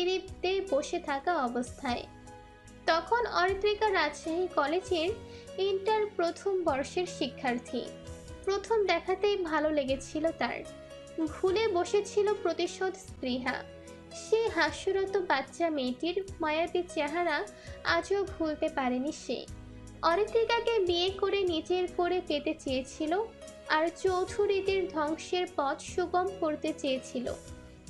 সিঁড়িতে বসে থাকা অবস্থায়। তখন অরিত্রিকা রাজশাহী কলেজের ইন্টার প্রথম বর্ষের শিক্ষার্থী। প্রথম দেখাতেই ভালো লেগেছিল তার। ভুলে বসেছিল প্রতিশোধ স্পৃহা। সেই হাস্যরত বাচ্চা মেয়েটির মায়াবী চেহারা আজও ভুলতে পারেনি সে। অরিত্রিকাকে বিয়ে করে নিজের করে পেতে চেয়েছিল, আর চৌধুরীদের ধ্বংসের পথ সুগম করতে চেয়েছিল।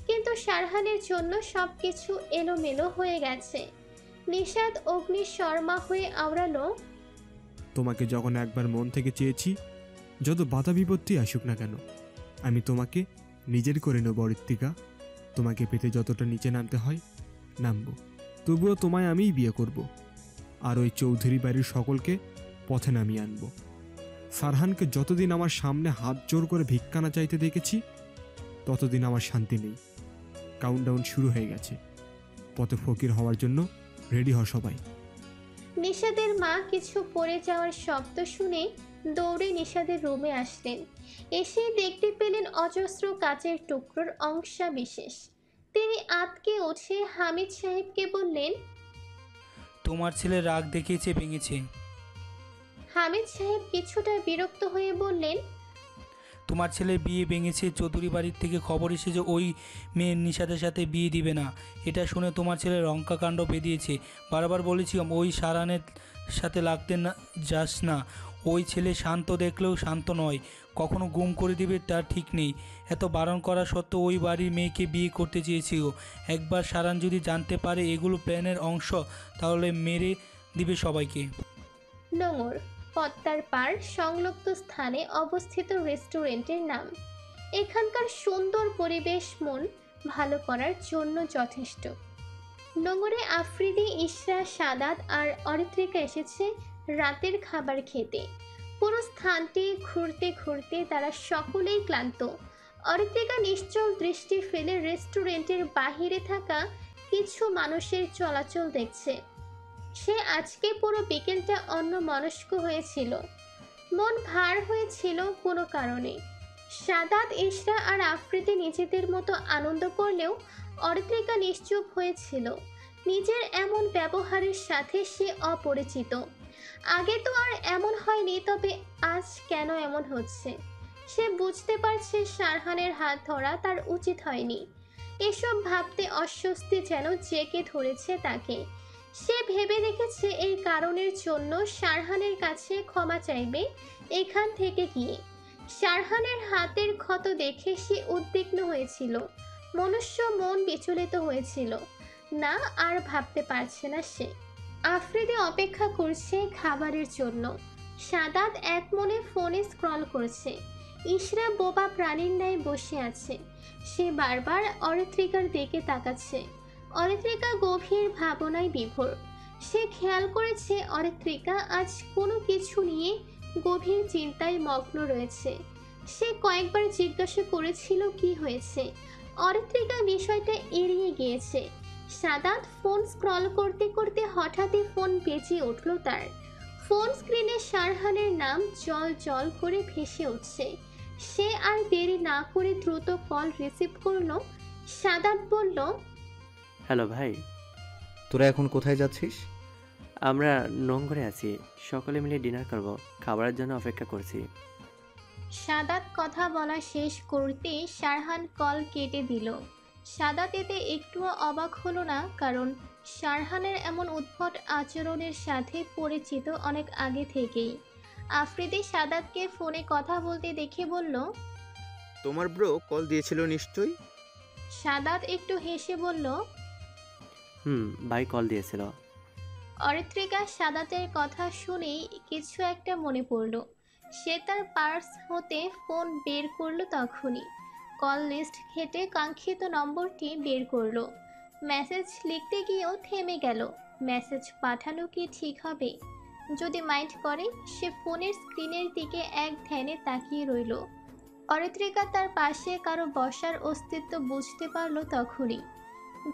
কিন্তু শারহানের জন্য সবকিছু এলোমেলো হয়ে গেছে। নিষাদ অগ্নি শর্মা হয়ে আওড়ালো, তোমাকে যখন একবার মন থেকে চেয়েছি, যত বাধা বিপত্তি আসুক না কেন আমি তোমাকে নিজের করে নেব অরিত্রিকা। তোমাকে পেতে যতটা নিচে নামতে হয় নামবো, তবুও তোমায় আমিই বিয়ে করব, আর ওই চৌধুরী বাড়ির সকলকে পথে নামিয়ে আনবো। সারহানকে যতদিন আমার সামনে হাত জোর করে ভিক্ষা না চাইতে দেখেছি, ততদিন আমার শান্তি নেই। কাউন্টডাউন শুরু হয়ে গেছে, পথে ফকির হওয়ার জন্য রেডি হ সবাই। নিষাদের মা কিছু পড়ে যাওয়ার শব্দ শুনে দৌড়ে নিষাদের রুমে আসলেন। এসে দেখতে পেলেন অজস্র কাচের টুকরোর অংশবিশেষ। তিনি আঁতকে উঠে হামিদ সাহেবকে বললেন, তোমার ছেলে রাগ দেখিয়েছে, ভেঙেছে। হামিদ সাহেব কিছুটা বিরক্ত হয়ে বললেন, তোমার ছেলে বিয়ে ভেঙেছে, চৌধুরী বাড়ির থেকে খবর এসেছে ওই মেয়ের নিষাদের সাথে বিয়ে দিবে না। এটা শুনে তোমার ছেলে লঙ্কাকাণ্ড বেঁধিয়েছে। বারবার বলেছি ওই সারানের সাথে লাগতে না যাস না। ওই ছেলে শান্ত দেখলেও শান্ত নয়, কখনো গুম করে দিবে তার ঠিক নেই। এত বারণ করা সত্ত্বেও ওই বাড়ির মেয়েকে বিয়ে করতে চেয়েছিল। একবার সারান যদি জানতে পারে এগুলো প্ল্যানের অংশ, তাহলে মেরে দিবে সবাইকে। নোঙর পদ্মার পাড় সংলগ্ন স্থানে অবস্থিত রেস্টুরেন্টের নাম। এখানকার সুন্দর পরিবেশ মন ভালো করার জন্য যথেষ্ট। নোঙরে আফ্রিদি, ইশরা, সাদাত আর অরিত্রিকা এসেছে রাতের খাবার খেতে। পুরো স্থানটি ঘুরতে ঘুরতে তারা সকলেই ক্লান্ত। অরিত্রিকা নিশ্চল দৃষ্টি ফেলে রেস্টুরেন্টের বাহিরে থাকা কিছু মানুষের চলাচল দেখছে। সে আজকে পুরো বিকেলটা অন্যমনস্ক হয়েছিল, মন ভার হয়েছিল কোনো কারণে। সাদাত, ইশরা আর আফ্রিদি নিজেদের মতো আনন্দ করলেও অরিত্রিকা নিশ্চুপ হয়েছিল। নিজের এমন ব্যবহারের সাথে সে অপরিচিত। আগে তো আর এমন হয়নি, তবে আজ কেন এমন হচ্ছে? সে বুঝতে পারছে শারহানের হাত ধরা তার উচিত হয়নি। এসব ভাবতে অস্বস্তি যেন জেঁকে ধরেছে তাকে। সে ভেবে রেখেছে এই কারণের জন্য শারহানের কাছে ক্ষমা চাইবে এখান থেকে গিয়ে। শারহানের হাতের ক্ষত দেখে সে উদ্বিগ্ন হয়েছিল, মনুষ্য মন বিচলিত হয়েছিল। না, আর ভাবতে পারছে না সে। আফ্রিদি অপেক্ষা করছে খাবারের জন্য। সাদাত এক মনে ফোনে স্ক্রল করছে। ইশরা বোবা প্রাণীর ন্যায় বসে আছে। সে বারবার অরিত্রিকার দিকে তাকাচ্ছে। অরিত্রিকা গভীর ভাবনায় বিভোর। সে খেয়াল করেছে অরিত্রিকা আজ কোনো কিছু নিয়ে গভীর চিন্তায় মগ্ন রয়েছে। সে কয়েকবার জিজ্ঞাসা করেছিল কি হয়েছে। অরিত্রিকা বিষয়টা এড়িয়ে গিয়েছে। সাদাত ফোন স্ক্রল করতে করতে হঠাৎই ফোন বেজে উঠল তার। ফোন স্ক্রিনে শারহানের নাম জল জল করে ভেসে উঠছে। সে আর দেরি না করে দ্রুত কল রিসিভ করলো। সাদাত বলল, হ্যালো ভাই, তোরা এখন কোথায় যাচ্ছিস? আমরা নোংরে আছি, সকলে মিলে ডিনার করব, খাবারের জন্য অপেক্ষা করছি। সাদাত কথা বলা শেষ করতেই শারহান কল কেটে দিল। সাদাত এতে একটুও অবাক হলো না, কারণ শারহানের এমন উদ্ভট আচরণের সাথে পরিচিত অনেক আগে থেকেই। আফ্রিদি সাদাতকে ফোনে কথা বলতে দেখে বলল, তোমার ব্রো কল দিয়েছিল নিশ্চয়ই। সাদাত একটু হেসে বলল, ভাই কল দিয়েছিল। অরিত্রিকা সাদাতের কথা শুনেই কিছু একটা মনে পড়ল। সে তার পার্স হতে ফোন বের করলো। তখনই কল লিস্ট ঘেটে কাঙ্ক্ষিত নম্বরটি বের করলো। মেসেজ লিখতে গিয়েও থেমে গেল। মেসেজ পাঠানো কি ঠিক হবে? যদি মাইন্ড করে? সে ফোনের স্ক্রিনের দিকে এক ধ্যানে তাকিয়ে রইল। অরিত্রিকা তার পাশে কারো বসার অস্তিত্ব বুঝতে পারল তখনই।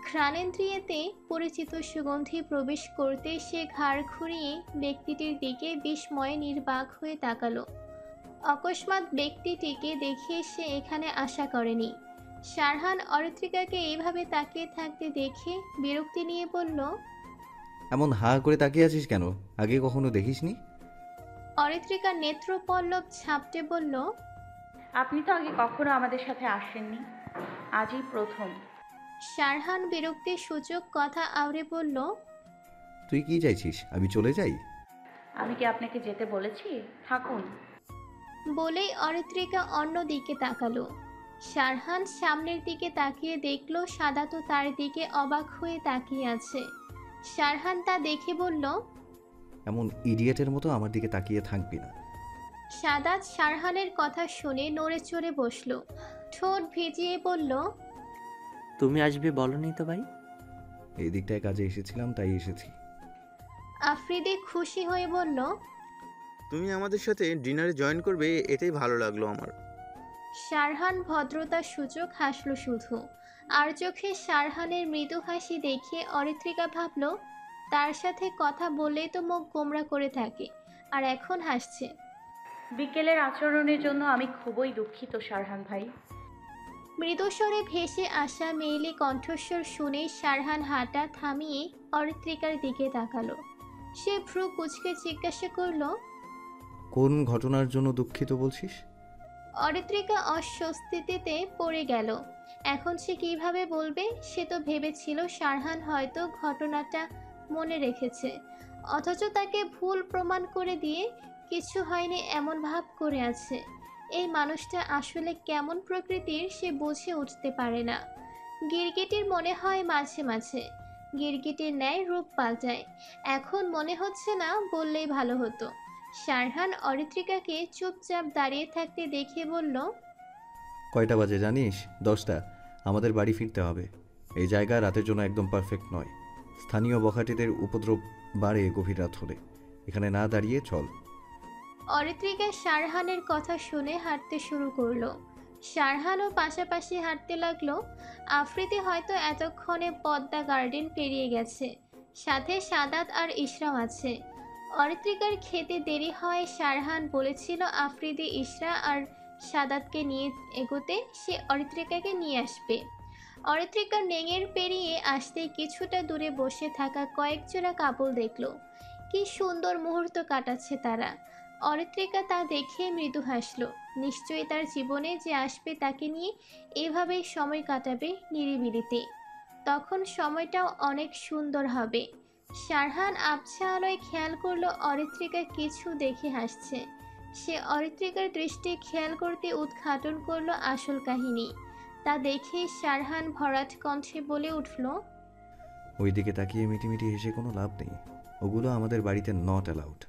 ঘ্রাণেন্দ্রিয়েতে পরিচিত সুগন্ধি প্রবেশ করতে সে ঘাড় ঘুরিয়ে ব্যক্তিটির দিকে বিস্ময়ে নির্বাক হয়ে তাকালো। অকস্মাৎ ব্যক্তিটিকে দেখে সে এখানে আশা করেনি। শারহান অরিত্রিকাকে এইভাবে তাকিয়ে থাকতে দেখে বিরক্তি নিয়ে বলল, এমন হা করে তাকিয়ে আছিস কেন? আগে কখনো দেখিসনি? অরিত্রিকা নেত্রপল্লব ঝাপটে বলল, আপনি তো আগে কখনো আমাদের সাথে আসেননি, আজই প্রথম। শারহান বিরক্তির সূচক কথা আওড়ে বলল, তুই কি চাইছিস আমি চলে যাই? আমি কি আপনাকে যেতে বলেছি? থাকুন। বলেই অরিত্রিকা অন্য দিকে তাকালো। শারহান সামনের দিকে তাকিয়ে দেখলো সাদাত তার দিকে অবাক হয়ে তাকিয়ে আছে। শারহান তা দেখে বলল, এমন ইডিয়েটের মতো আমার দিকে তাকিয়ে থাকবি না। সাদাত শারহানের কথা শুনে নড়ে চড়ে বসলো, ঠোঁট ভিজিয়ে বলল, তুমি আসবে বলনি তো ভাই? এই দিকটায় কাজে এসেছিলাম তাই এসেছি। আফ্রিদি খুশি হয়ে বলল, তুমি আমাদের সাথে ডিনারে জয়েন করবে এটাই ভালো লাগলো আমার। শারহান ভদ্রতার সূচক হাসল শুধু। আর চোখে শারহানের মৃদু হাসি দেখে অরিত্রিকা ভাবল, তার সাথে কথা বললেই তো মুখ গোমরা করে থাকে, আর এখন হাসছে। বিকেলের আচরণের জন্য আমি খুবই দুঃখিত শারহান ভাই। মৃদুস্বরে ভেসে আসা মেয়েলি কণ্ঠস্বর শুনে শারহান হাঁটা থামিয়ে অরিত্রিকার দিকে তাকালো। সে ভ্রু কুঁচকে জিজ্ঞাসা করল, কোন ঘটনার জন্য দুঃখিত বলছিস? অরিত্রিকা অস্বস্তিতে পড়ে গেল। এখন সে কিভাবে বলবে? সে তো ভেবেছিল শারহান হয়তো ঘটনাটা মনে রেখেছে, অথচ তাকে ভুল প্রমাণ করে দিয়ে কিছু হয়নি এমন ভাব করে আছে। এই মানুষটা আসলে কেমন প্রকৃতির সে বুঝে উঠতে পারে না। গিরগিটির মনে হয় মাঝে মাঝে, গিরগিটির ন্যায় রূপ পাল্টায়। এখন মনে হচ্ছে না বললেই ভালো হতো। শারহান অরিত্রিকাকে চুপচাপ দাঁড়িয়ে থাকতে দেখে বলল, কয়টা বাজে জানিস? 10টা। আমাদের বাড়ি ফিরতে হবে। এই জায়গা রাতের জন্য একদম পারফেক্ট নয়। স্থানীয় বখাটেদের উপদ্রব বাড়ে গভীর রাত হলে। এখানে না দাঁড়িয়ে চল। অরিত্রিকা শারহানের কথা শুনে হাঁটতে শুরু করলো। শারহানও পাশাপাশি হাঁটতে লাগলো। আফ্রিদি হয়তো এতক্ষণে পদ্মা গার্ডেন পেরিয়ে গেছে, সাথে সাদাত আর ইশরাও আছে। অরিত্রিকার খেতে দেরি হয়। শারহান বলেছিল আফ্রিদি, ইশরা আর সাদাতকে নিয়ে এগোতে, সে অরিত্রিকাকে নিয়ে আসবে। অরিত্রিকার নেঙের পেরিয়ে আসতে কিছুটা দূরে বসে থাকা কয়েক জোড়া কাপড় দেখলো। কি সুন্দর মুহূর্ত কাটাচ্ছে তারা। অরিত্রিকা তা দেখে মৃদু হাসল। নিশ্চয়ই তার জীবনে যে আসবে তাকে নিয়ে এভাবেই সময় কাটাবে নিরিবিলিতে। তখন সময়টাও অনেক সুন্দর হবে। শারহান আবছা আলোয় খেয়াল করলো অরিত্রিকা কিছু দেখে হাসছে। সে অরিত্রিকার দৃষ্টি খেয়াল করতে উদ্ঘাটন করলো আসল কাহিনী। তা দেখে শারহান ভরাট কণ্ঠে বলে উঠল, ওই দিকে তাকিয়ে মিটিমিটি হেসে কোনো লাভ নেই। ওগুলো আমাদের বাড়িতে নট অ্যালাউড।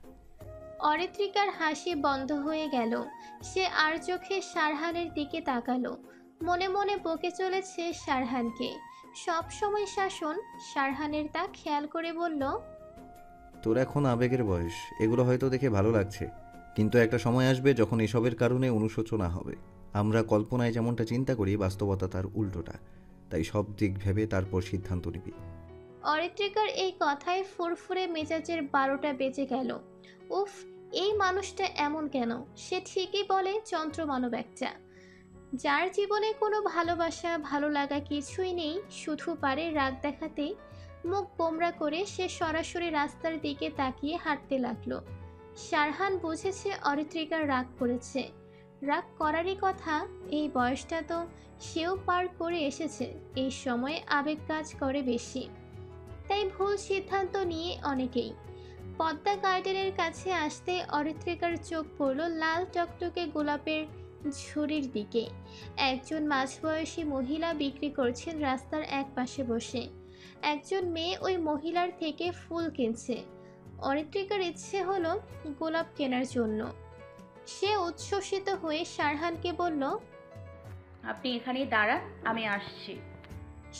অরিত্রিকার হাসি বন্ধ হয়ে গেল। সে আর চোখে শারহানের দিকে তাকালো। মনে মনে বকে চলেছে শারহানকে। সব সময় শাসন। শারহানের তা খেয়াল করে বলল, তোর এখন আবেগের বয়স, এগুলো হয়তো দেখে ভালো লাগছে, কিন্তু একটা সময় আসবে যখন এসবের কারণে অনুশোচনা হবে। আমরা কল্পনায় যেমনটা চিন্তা করি বাস্তবতা তার উল্টোটা। তাই সব দিক ভেবে তারপর সিদ্ধান্ত নিবি। অরিত্রিকার এই কথায় ফুরফুরে মেজাজের 12টা বেজে গেল। উফ, এই মানুষটা এমন কেন? সে ঠিকই বলে যন্ত্রমানব একটা, যার জীবনে কোনো ভালোবাসা ভালো লাগা কিছুই নেই, শুধু পারে রাগ দেখাতে। মুখ গোমরা করে সে সরাসরি রাস্তার দিকে তাকিয়ে হাঁটতে লাগলো। শারহান বুঝেছে অরিত্রিকার রাগ করেছে। রাগ করারই কথা, এই বয়সটা তো সেও পার করে এসেছে। এই সময়ে আবেগ কাজ করে বেশি, তাই ভুল সিদ্ধান্ত নিয়ে অনেকেই। পদ্মা গার্ডেনের কাছে আসতে অরিত্রিকার চোখ পড়ল লাল টকটকে গোলাপের ঝুড়ির দিকে। একজন মাঝবয়সী মহিলা বিক্রি করছেন রাস্তার এক পাশে বসে। একজন মেয়ে ওই মহিলার থেকে ফুল কিনছে। অরিত্রিকার ইচ্ছে হলো গোলাপ কেনার জন্য। সে উচ্ছ্বসিত হয়ে শারহানকে বলল, আপনি এখানেই দাঁড়ান, আমি আসছি।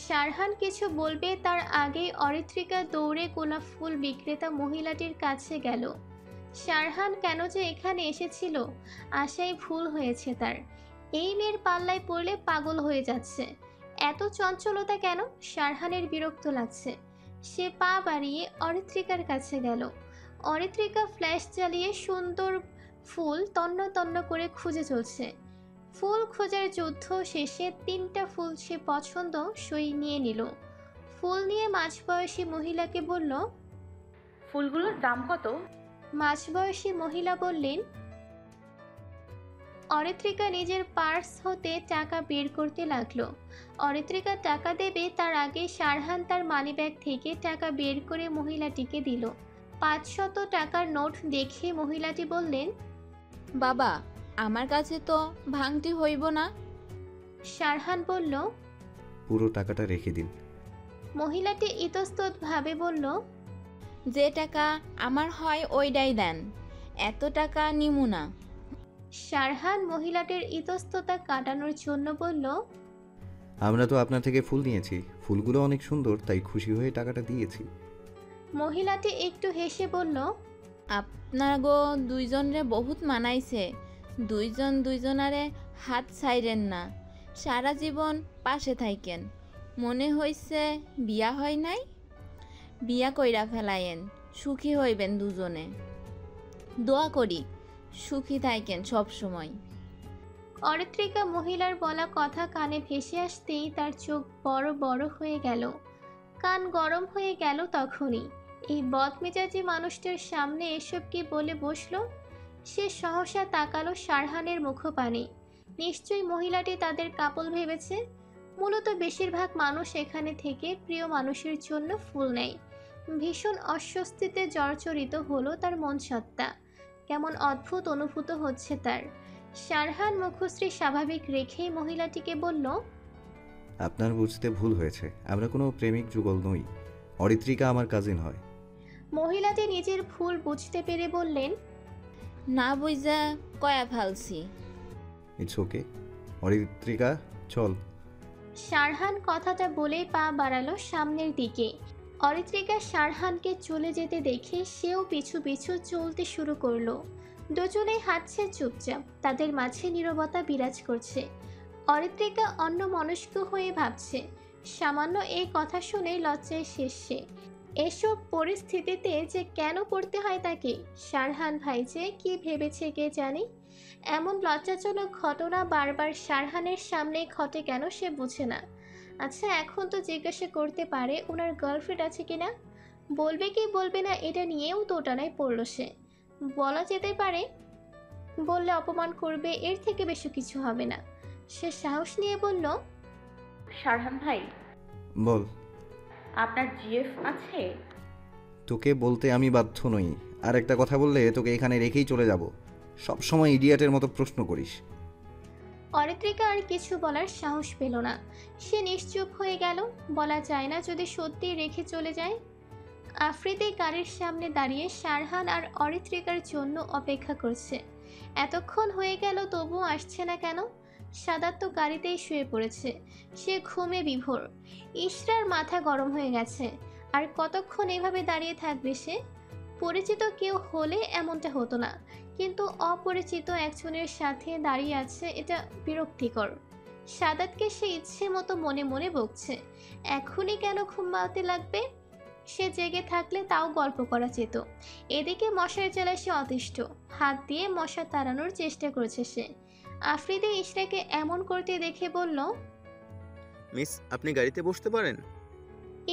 শারহান কিছু বলবে তার আগেই অরিত্রিকা দৌড়ে গোলাপ ফুল বিক্রেতা মহিলাটির কাছে গেল। শারহান কেন যে এখানে এসেছিল, আশায় ভুল হয়েছে তার। এই মেয়ের পাল্লায় পড়লে পাগল হয়ে যাচ্ছে। এত চঞ্চলতা কেন? শারহানের বিরক্ত লাগছে। সে পা বাড়িয়ে অরিত্রিকার কাছে গেল। অরিত্রিকা ফ্ল্যাশ জ্বালিয়ে সুন্দর ফুল তন্ন তন্ন করে খুঁজে চলছে। ফুল খোঁজার যুদ্ধ শেষে 3টা ফুল সে পছন্দ সই নিয়ে নিল। ফুল নিয়ে মাঝবয়সী মহিলাকে বলল। ফুলগুলোর দাম কত? মাঝবয়সী মহিলা বললেন। অরিত্রিকা নিজের পার্স হতে টাকা বের করতে লাগলো। অরিত্রিকা টাকা দেবে তার আগে শারহান তার মানিব্যাগ থেকে টাকা বের করে মহিলাটিকে দিল। 500 টাকার নোট দেখে মহিলাটি বললেন। বাবা, আমার কাছে তো ভাঙতি হইব না। শারহান বলল। পুরো টাকাটা রেখে দিন। মহিলাটি ইতস্তত ভাবে বলল। যে টাকা আমার হয় ওইটাই দেন, এত টাকা নিমু না। শারহান মহিলাটির ইতস্ততা কাটানোর জন্য বলল। আমরা তো আপনার থেকে ফুল নিয়েছি, ফুলগুলো অনেক সুন্দর, তাই খুশি হয়ে টাকাটা দিয়েছি। মহিলাটি একটু হেসে বলল। আপনার গো দুইজনরে বহুত মানাইছে, দুইজন দুইজনারে হাত ছাইরেন না, সারা জীবন পাশে থাইকেন। মনে হইছে বিয়া হয় নাই, বিয়া কইরা ফেলায়েন, সুখী হইবেন দুজনে। দোয়া করি সুখী থাইকেন সব সময়। অরিত্রিকা মহিলার বলা কথা কানে ভেসে আসতেই তার চোখ বড় বড় হয়ে গেল, কান গরম হয়ে গেল। তখনই এই বদমেজাজি মানুষটার সামনে এসব কি বলে বসলো। সে সহসা তাকালো শারহানের মুখপানে। নিশ্চয়ই মহিলাটি তাদের কাপল ভেবেছে। মূলত বেশিরভাগ মানুষ এখানে থেকে প্রিয় মানুষের জন্য ফুল নেয়। ভীষণ অস্বস্তিতে জর্জরিত হলো তার মন সত্তা। কেমন অদ্ভুত অনুভূত হচ্ছে তার। শারহান মুখশ্রী স্বাভাবিক রেখেই মহিলাটিকে বলল। আপনার বুঝতে ভুল হয়েছে, আমরা কোনো প্রেমিক যুগল নই। অরিত্রিকা আমার কাজিন হয়। মহিলাটি নিজের ভুল বুঝতে পেরে বললেন। না বুঝা কয়া ফালছি। ইটস ওকে অরিত্রিকা, চল। শারহান কথাটা বলেই পা বাড়ালো সামনের দিকে। অরিত্রিকা শারহানকে চলে যেতে দেখে সেও পিছু পিছু চলতে শুরু করলো। দুজনেই হাঁটছে চুপচাপ, তাদের মাঝে নীরবতা বিরাজ করছে। অরিত্রিকা অন্যমনস্ক হয়ে ভাবছে। সামান্য এই কথা শুনে লজ্জায় শেষ সে। এসব পরিস্থিতিতে যে কেন পড়তে হয় তাকে। শারহান ভাই যে কি ভেবেছে কে জানে। এমন লজ্জাজনক ঘটনা বারবার শারহানের সামনে ঘটে কেন সে বুঝে না। আচ্ছা, এখন তো জিজ্ঞাসা করতে পারে ওনার গার্লফ্রেন্ড আছে কিনা। বলবে কি বলবে না এটা নিয়েও দোটানায় পড়ল সে। বলা যেতে পারে, বললে অপমান করবে, এর থেকে বেশি কিছু হবে না। সে সাহস নিয়ে বলল। শারহান ভাই, বল। আপনার জিএফ আছে? তোকে বলতে আমি বাধ্য নই, আর একটা কথা বললে তোকে এখানে রেখেই চলে যাব। সব সময় ইডিয়েটের মতো প্রশ্ন করিস। অরিত্রিকা আর কিছু বলার সাহস পেল না। সে নিশ্চুপ হয়ে গেল। বলা যায় না যদি সত্যি রেখে চলে যায়। আফ্রিদি গাড়ির সামনে দাঁড়িয়ে শারহান আর অরিত্রিকার জন্য অপেক্ষা করছে। এতক্ষণ হয়ে গেল তবুও আসছে না কেন। সাদাত তো গাড়িতেই শুয়ে পড়েছে, সে ঘুমে বিভোর। ইশরার মাথা গরম হয়ে গেছে। আর কতক্ষণ এভাবে দাঁড়িয়ে থাকবে সে। পরিচিত কেউ হলে এমনটা হতো না, কিন্তু অপরিচিত একজনের সাথে দাঁড়িয়ে আছে, এটা বিরক্তিকর। সাদাতকে সে ইচ্ছে মতো মনে মনে বকছে। এখনই কেন ঘুমাতে লাগবে। সে জেগে থাকলে তাও গল্প করা যেত। এদিকে মশার জ্বালায় সে অতিষ্ঠ। হাত দিয়ে মশা তাড়ানোর চেষ্টা করছে সে। আফ্রিদি ইশরাকে এমন করতে দেখে বলল। মিস, আপনি গাড়িতে বসতে পারেন?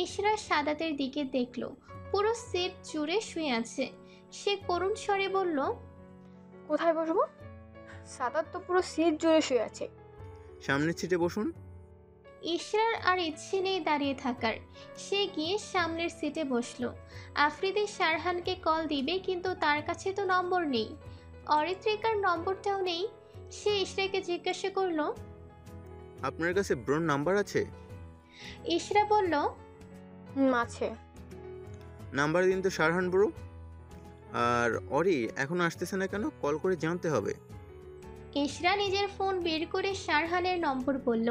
ইশরা সাদাতের দিকে দেখল, পুরো সিট জুড়ে শুয়ে আছে। সে করুণ স্বরে বলল। কোথায় বসবো? সাদাত তো পুরো সিট জুড়ে শুয়ে আছে। সামনের সিটে বসুন। ইশরার আর ইচ্ছে নেই দাঁড়িয়ে থাকার। সে গিয়ে সামনের সিটে বসলো। আফ্রিদি শারহানকে কল দিবে, কিন্তু তার কাছে তো নম্বর নেই। অরিত্রিকার নম্বরটাও নেই। সে ইশরাকে জিজ্ঞাসা করলো। আপনার কাছে ব্রোর নাম্বার আছে? ইশরা বলল। আছে। নাম্বার দিন তো শারহান ব্রো। আর অরি এখনো আসতেছে না কেন? কল করে জানতে হবে। ইশরা নিজের ফোন বের করে শারহানের নম্বর বলল।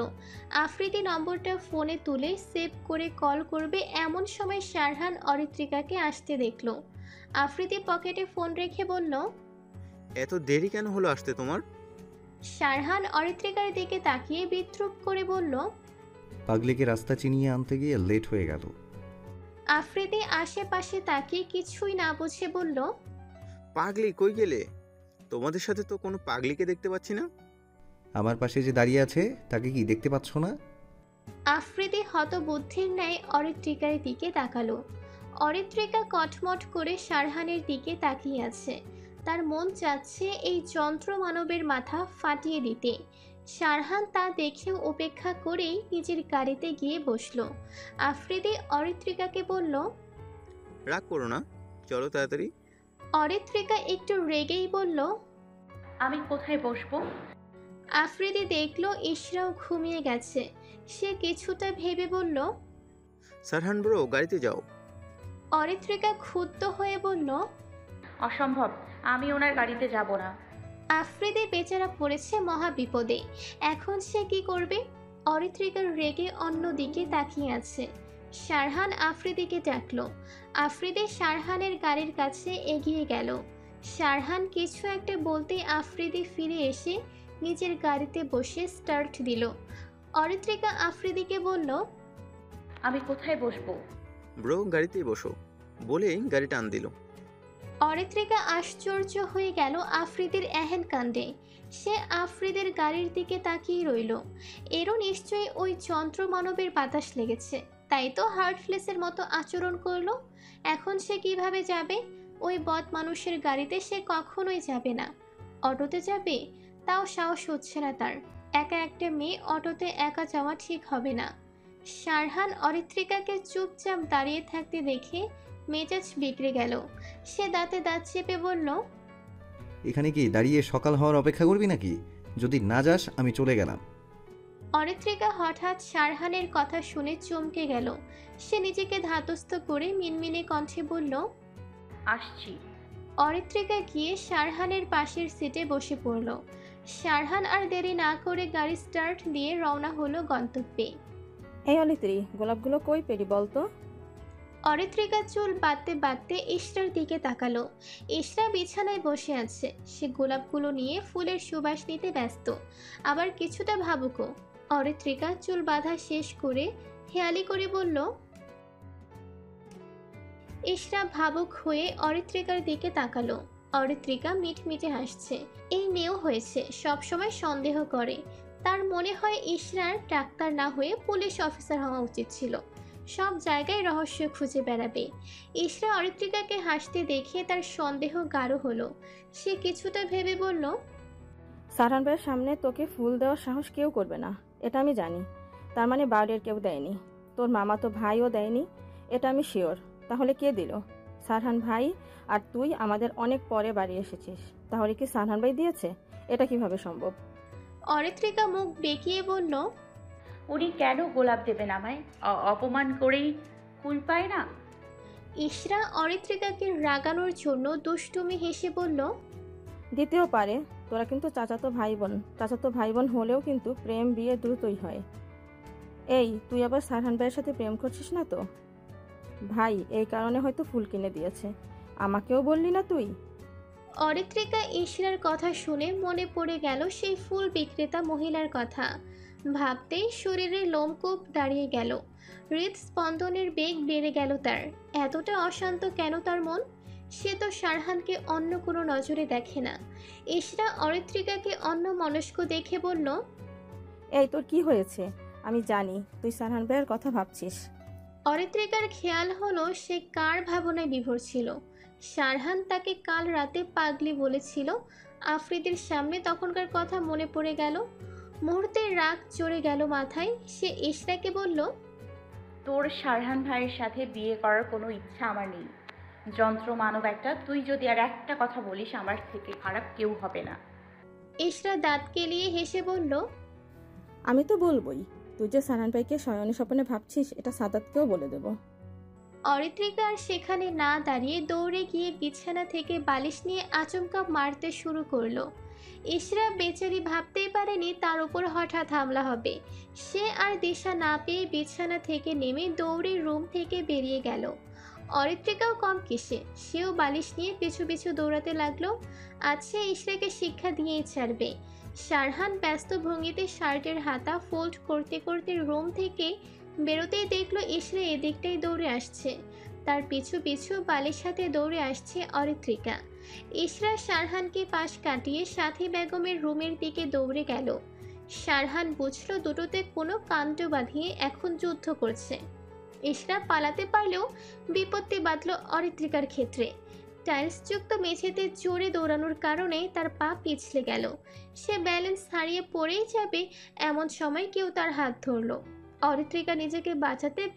আফ্রিদি নম্বরটা ফোনে তুলে সেভ করে কল করবে এমন সময় শারহান অরিত্রিকাকে আসতে দেখল। আফ্রিদি পকেটে ফোন রেখে বলল। এত দেরি কেন হলো আসতে তোমার? শারহান অরিত্রিকার দিকে তাকিয়ে বিদ্রুপ করে বলল। পাগলিকে রাস্তা চিনিয়ে আনতে গিয়ে লেট হয়ে গেল। আফ্রিদি আশেপাশে তাকিয়ে কিছুই না বুঝে বলল। পাগলি কই গেলে? তোমাদের সাথে তো কোনো পাগলিকে দেখতে পাচ্ছি না। আমার পাশে যে দাঁড়িয়ে আছে তাকে কি দেখতে পাচ্ছ না? আফ্রিদি হতবুদ্ধির ন্যায় অরিত্রিকার দিকে তাকালো। অরিত্রিকা কটমট করে শারহানের দিকে তাকিয়ে আছে। তার মন চাচ্ছে এই যন্ত্র মানবের মাথা ফাটিয়ে দিতে। শারহান তা দেখেও উপেক্ষা করেই নিজের গাড়িতে গিয়ে বসলো। আফ্রিদি অরিত্রিকাকে বলল, রাগ করো না, চলো তাড়াতাড়ি। অরিত্রিকা একটু রেগেই বলল, আমি কোথায় বসবো? আফ্রিদি দেখলো ইশরাও ঘুমিয়ে গেছে। সে কিছুটা ভেবে বলল, সারহান ব্রো, গাড়িতে যাও। অরিত্রিকা ক্ষুব্ধ হয়ে বলল, অসম্ভব, আমি ওনার গাড়িতে যাব না। আফ্রিদি বেচারা পড়েছে মহা বিপদে। এখন সে কি করবে? অরিত্রিকার রেগে অন্যদিকে তাকিয়ে আছে। শারহান আফ্রিদিকে ডাকলো। আফ্রিদি শারহানের গাড়ির কাছে এগিয়ে গেল। শারহান কিছু একটা বলতে আফ্রিদি ফিরে এসে নিজের গাড়িতে বসে স্টার্ট দিল। অরিত্রিকা আফ্রিদিকে বলল, আমি কোথায় বসবো? ব্রো, গাড়িতেই বসো বলেই গাড়ি টান দিল। অরিত্রিকা আশ্চর্য হয়ে গেল আফ্রিদির এহেন কাণ্ডে। সে আফ্রিদের গাড়ির দিকে তাকিয়ে রইল। এরও নিশ্চয়ই ওই যন্ত্র মানবের বাতাস লেগেছে, তাই তো হার্টলেসের মতো আচরণ করলো। এখন সে কিভাবে যাবে? ওই বদ মানুষের গাড়িতে সে কখনোই যাবে না। অটোতে যাবে, তাও সাহস হচ্ছে না তার। একা একটা মেয়ে অটোতে একা যাওয়া ঠিক হবে না। শারহান অরিত্রিকাকে চুপচাপ দাঁড়িয়ে থাকতে দেখে মেজাজ বিগড়ে গেল। সে দাঁতে দাঁত চেপে বলল, এখানে কি দাঁড়িয়ে সকাল হওয়ার অপেক্ষা করবি নাকি? যদি না যাস আমি চলে গেলাম। অরিত্রিকা হঠাৎ শারহানের কথা শুনে চমকে গেল। সে নিজেকে ধাতস্থ করে মিনমিনে কণ্ঠে বলল, আসছি। অরিত্রিকা গিয়ে শারহানের পাশের সিটে বসে পড়ল। শারহান আর দেরি না করে গাড়ি স্টার্ট দিয়ে রওনা হলো গন্তব্যে। এই অলিত্রি, গোলাপগুলো কই পেলি বলতো? অরিত্রিকা চুল বাঁধতে বাঁধতে ইশরার দিকে তাকালো। ইশরা বিছানায় বসে আছে। সে গোলাপগুলো নিয়ে ফুলের সুবাস নিতে ব্যস্ত, আবার কিছুটা ভাবুকও। অরিত্রিকা চুল বাঁধা শেষ করে হেয়ালি করে বলল, ইশরা ভাবুক হয়ে অরিত্রিকার দিকে তাকালো। অরিত্রিকা মিটমিটে হাসছে। এই মেয়েও হয়েছে, সবসময় সন্দেহ করে। তার মনে হয় ইশরার ডাক্তার না হয়ে পুলিশ অফিসার হওয়া উচিত ছিল। সব জায়গায় রহস্য খুঁজে বেড়াবে। ইশরা অরিত্রিকাকে হাসতে দেখে তার সন্দেহ গাঢ় হলো। সে কিছুটা ভেবে বলল, সারহান ভাইয়ের সামনে তোকে ফুল দেওয়ার সাহস কেউ করবে না, এটা আমি জানি। তার মানে বাড়ির কেউ দেয়নি, তোর মামা তো ভাইও দেয়নি, এটা আমি শিওর। তাহলে কে দিল? সারহান ভাই। আর তুই আমাদের অনেক পরে বাড়ি এসেছিস, তাহলে কি সারহান ভাই দিয়েছে? এটা কিভাবে সম্ভব? অরিত্রিকা মুখ বেঁকিয়ে বলল, উনি কেন গোলাপ দেবেন আমায়? অপমান করেই কুল পায় না? ইশরা অরিত্রিকাকে রাগানোর জন্য দুষ্টুমি হেসে বলল, দিতেও পারে। তোরা কিন্তু চাচাতো ভাই বোন হলেও কিন্তু প্রেম বিয়ে দ্রুতই হয়। এই, তুই আবার সারহান ভাইয়ের সাথে প্রেম করছিস না তো? ভাই এই কারণে হয়তো ফুল কিনে দিয়েছে, আমাকেও বললি না তুই? অরিত্রিকা ইশরার কথা শুনে মনে পড়ে গেল সেই ফুল বিক্রেতা মহিলার কথা। ভাবতেই শরীরে লোমকূপ দাঁড়িয়ে গেল। হৃদস্পন্দনের বেগ বেড়ে গেল তার। এতটা অশান্ত কেন তার মন? সে তো শারহানকে অন্য কোনো নজরে দেখে না। ইশরা অরিত্রিকাকে অন্য মনস্ক দেখে বলল, এই তোর কি হয়েছে? আমি জানি তুই সারহান ভাইয়ের কথা ভাবছিস। অরিত্রিকার খেয়াল হলো সে কার ভাবনায় বিভোর ছিল। শারহান তাকে কাল রাতে পাগলি বলেছিল আফ্রিদির সামনে, তখনকার কথা মনে পড়ে গেল। মুহূর্তে রাগ চড়ে গেল মাথায়। সে ইশরাকে বলল, তোর শারহান ভাইয়ের সাথে বিয়ে করার কোনো ইচ্ছা আমার নেই। যন্ত্র মানব একটা, তুই যদি আর একটা কথা বলিস আমার থেকে খারাপ কেউ হবে না। ইশরা দাঁত কেলিয়ে হেসে বলল, আমি তো বলবই। তুই যে সারহান ভাইকে শয়নে স্বপ্নে ভাবছিস এটা সাদাতকেও বলে দেব। অরিত্রিকা আর সেখানে না দাঁড়িয়ে দৌড়ে গিয়ে বিছানা থেকে বালিশ নিয়ে আচমকা মারতে শুরু করলো। ইশরা বেচারি ভাবতেই পারেনি তার উপর হঠাৎ হামলা হবে। সে আর দিশা না পেয়ে বিছানা থেকে নেমে দৌড়ে রুম থেকে বেরিয়ে গেল। অরিত্রিকাও কম কিসে, সেও বালিশ নিয়ে পিছু পিছু দৌড়াতে লাগলো। আজকে ইশরাকে শিক্ষা দিয়েই ছাড়বে। শারহান ব্যস্ত ভঙ্গিতে শার্টের হাতা ফোল্ড করতে করতে রুম থেকে বেরোতেই দেখলো ইশরা এদিকটাই দৌড়ে আসছে। তার পিছু পিছু বালিশ হাতে দৌড়ে আসছে অরিত্রিকা। ইশরা শারহানকে পাশ কাটিয়ে সাথী বেগমের রুমের দিকে দৌড়ে গেল। শারহান বুঝল দুটোতে কোনো কাণ্ড বাঁধিয়ে এখন যুদ্ধ করছে। ইশরা পালাতে পারলেও বিপত্তি বাঁধল অরিত্রিকার ক্ষেত্রে। টাইলসযুক্ত মেঝেতে জোরে দৌড়ানোর কারণে তার পা পিছলে গেল। সে ব্যালেন্স হারিয়ে পড়েই যাবে এমন সময় কেউ তার হাত ধরল। অরিত্রিকা নিজেকে বাঁচাতে